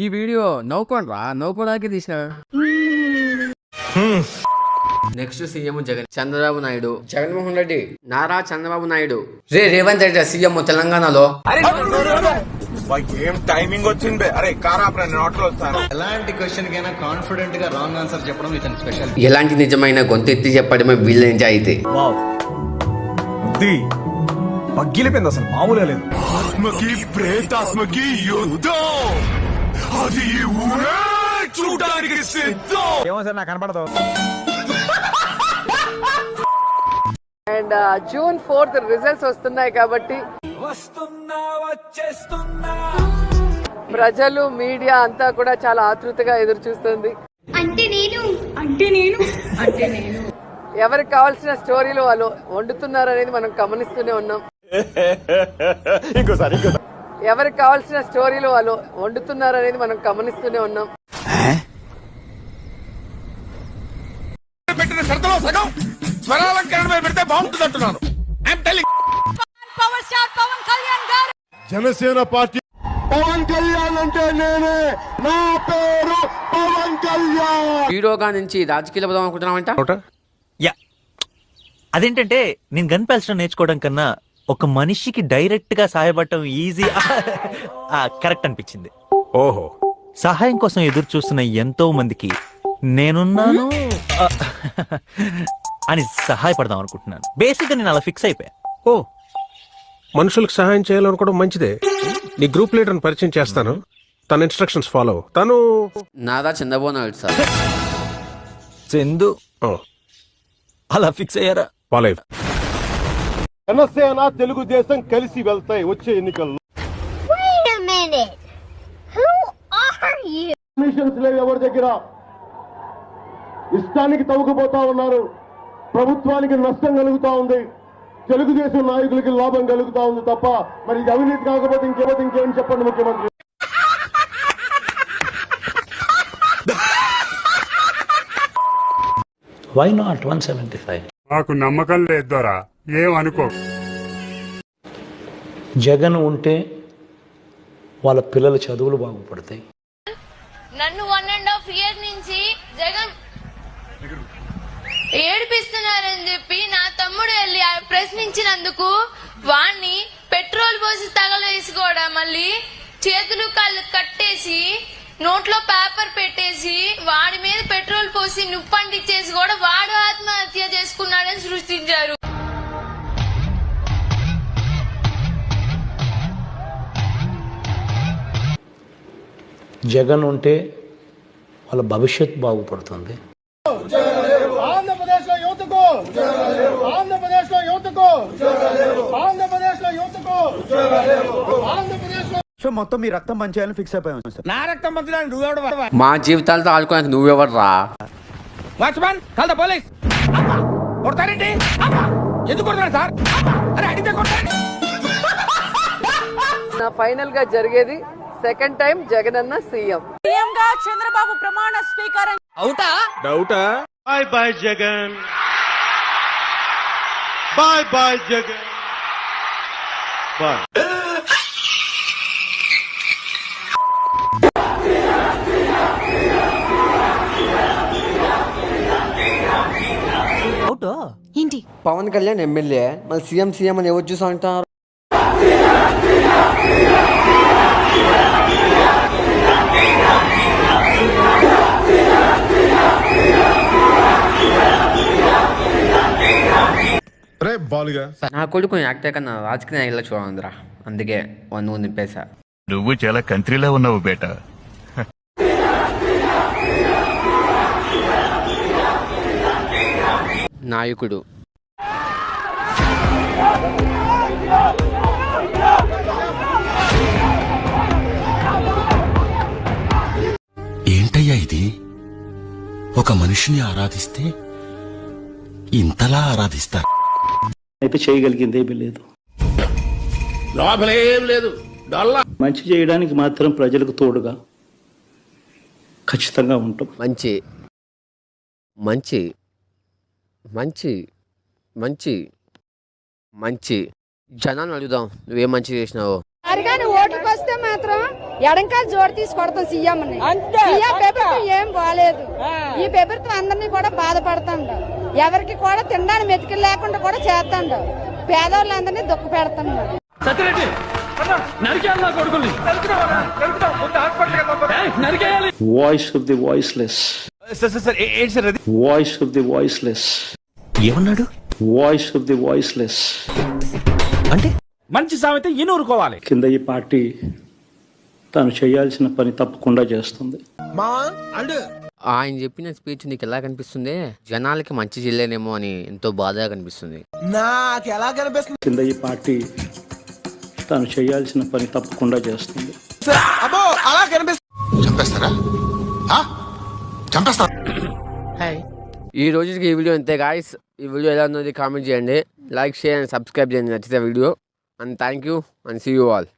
ఈ వీడియో నవ్వుకోండిరా, నవ్వుకోవడానికి తీసా. Next CM Jagan Chandrababu Naidu, Jaganmohan Reddy, Nara Chandrababu Naidu, Revanth Reddy CM తెలంగాణలో. ఏం టైమింగ్ వచ్చింది. అరే కారా నోట్లో వస్తాను. ఎలాంటి క్వశ్చన్ కైనా కాన్ఫిడెంట్ గా రాంగ్ ఆన్సర్ చెప్పడం ఇతని స్పెషల్. ఎలాంటి నిజమైన గొంతెత్తి చెప్పడమే వీళ్ళ నిజాయితీ. పగ్గిలిపోయింది, అసలు మామూలుగా లేదు. ఆత్మకి ప్రేతాత్మకి యుద్ధం, అది ఊరే చూడడానికి సిద్ధం. ఏమో సార్ నాకు కనపడదు. అండ్ June 4th రిజల్ట్స్ వస్తున్నాయి కాబట్టి ప్రజలు మీడియా అంతా కూడా చాలా ఆతృతగా ఎదురు చూస్తుంది. ఎవరికి కావాల్సిన స్టోరీలు వాళ్ళు వండుతున్నారు అనేది మనం గమనిస్తూనే ఉన్నాం. ఎవరికి కావాల్సిన స్టోరీలు వాళ్ళు వండుతున్నారు అనేది మనం గమనిస్తూనే ఉన్నాం. పెట్టిన సరదాలో సగం స్వరాలంకరణ పెడితే బాగుంటుంది అంటున్నాను. జనసేన పార్టీ పవన్ కళ్యాణ్ అంటే నేనే, నా పేరు పవన్ కళ్యాణ్. హీరోగా నుంచి రాజకీయాలు పోదాం అనుకుంటున్నామంట. అదేంటంటే నేను గన్ పేల్చడం నేర్చుకోవడం కన్నా ఒక మనిషికి డైరెక్ట్ గా సహాయపడటం ఈజీ కరెక్ట్ అనిపించింది. ఓహో, సహాయం కోసం ఎదురు చూస్తున్న ఎంతో మందికి నేనున్నాను అని సహాయపడదాం అనుకుంటున్నాను. బేసిక్ గా నేను అలా ఫిక్స్ అయిపోయా. ఓ, మనుషులకు సహాయం చేయాలనుకోవడం మంచిదే. నీ గ్రూప్ లీడర్ని పరిచయం చేస్తాను, తన ఇన్స్ట్రక్షన్స్ ఫాలో. తను నారా చంద్రబాబు నాయుడు సార్. చందు అలా ఫిక్స్ అయ్యారా? ఫాలో. జనసేన తెలుగుదేశం కలిసి వెళ్తాయి వచ్చే ఎన్నికల్లో. కమిషన్స్ లేవు ఎవరి దగ్గర. ఇష్టానికి తవ్వుకుపోతా ఉన్నారు. ప్రభుత్వానికి నష్టం కలుగుతా ఉంది, తెలుగుదేశం నాయకులకి లాభం కలుగుతా ఉంది తప్ప మరి ఇది అవినీతి కాకపోతే ఇంకేం చెప్పండి ముఖ్యమంత్రి. Why not 175? మాకు నమ్మకం లేదు దొరా, ఏం అనుకో. జగన్ ఉంటే వాళ్ళ పిల్లల చదువులు బాగుపడతాయి. నన్ను 1.5 years నుంచి జగన్ ఏడిపిస్తున్నారని చెప్పి నా తమ్ముడు వెళ్ళి ప్రశ్నించినందుకు వాణ్ణి పెట్రోల్ పోసి తగలేసి కూడా మళ్ళీ చేతులు కాళ్ళు కట్టేసి నోట్లో పేపర్ పెట్టేసి వాడి మీద పెట్రోల్ పోసి నుప్పంటిచ్చేసి కూడా వాడు ఆత్మహత్య చేసుకున్నాడని సృష్టించారు. జగన్ ఉంటే వాళ్ళ భవిష్యత్ బాగుపడుతుంది. ఆంధ్రప్రదేశ్ లో యువతకు, ఆంధ్రప్రదేశ్ లో యువతకు, ఆంధ్రప్రదేశ్ లో యువతకు, ఆంధ్రప్రదేశ్ లో. సో మొత్తం మీ రక్తం పంచేయాలని ఫిక్స్ అయిపోయాం సార్. నా రక్తం పంచడానికి నువ్వెవడు? మా జీవితాలతో ఆడుకోడానికి నువ్వెవర్రా? Watchman, call the police. కొడతారేంటి? ఎందుకు కొడతారు సార్? అరే అడిగితే కొడతారు. ఫైనల్ గా జరిగేది సెకండ్ టైం జగన్ అన్న సీఎం గా చంద్రబాబు ప్రమాణ స్వీకారం. డౌటా? Bye bye Jagan, bye bye Jagan, bye. ఏంటి పవన్ కళ్యాణ్ ఎమ్మెల్యే మళ్ళీ సీఎం అని ఎవరు చూసా అంటారు? నా కొడుకు యాక్టర్ కన్నా రాజకీయ నాయకులా చూడాలందిరా, అందుకే నువ్వు నింపేశా. నువ్వు చాలా కంట్రీలో ఉన్నావు బేటా. నాయకుడు ఏంటయ్యా ఇది? ఒక మనిషిని ఆరాధిస్తే ఇంతలా ఆరాధిస్తారు. అయితే చేయగలిగింది ఏమీ లేదు. లోపలేం లేదు. మంచి చేయడానికి మాత్రం ప్రజలకు తోడుగా ఖచ్చితంగా ఉంటాం. మంచి మంచి మంచి మంచి మంచి జనాన్ని అడుగుదాం, నువ్వేం మంచి చేసినావో. ఓటుకు వస్తే మాత్రం ఎడంకాలు జోడు తీసి కొడతాం సీఎం సీఎం ప్రభుత్వం ఏం బాలేదు. ఈ ప్రభుత్వం అందరినీ కూడా బాధపడుతుండు. ఎవరికి కూడా తినడానికి మెతుకులు లేకుండా కూడా చేస్తాడు. పేదవాళ్ళందరినీ దుఃఖ పెడుతున్నాడు. Voice of the voiceless, voice of the voiceless, ఏమన్నాడు? వాయిస్ ఆఫ్ ది వాయిస్లెస్ అంటే మంచి సామెత ఈనూరుకోవాలి. కింద ఈ పార్టీ తాను చేయాల్సిన పని తప్పకుండా చేస్తుంది. ఆయన చెప్పిన స్పీచ్ నీకు ఎలా కనిపిస్తుంది? జనాలకి మంచి చేయలేనేమో అని ఎంతో బాధగా కనిపిస్తుంది. కింద ఈ పార్టీ తాను చేయాల్సిన పని తప్పకుండా చేస్తుంది. ఈ రోజుకి ఈ వీడియో అంతే గాయస్. ఈ వీడియో ఎలా ఉన్నది కామెంట్ చేయండి, లైక్ షేర్ అండ్ సబ్స్క్రైబ్ చేయండి నచ్చితే video. And thank you and see you all.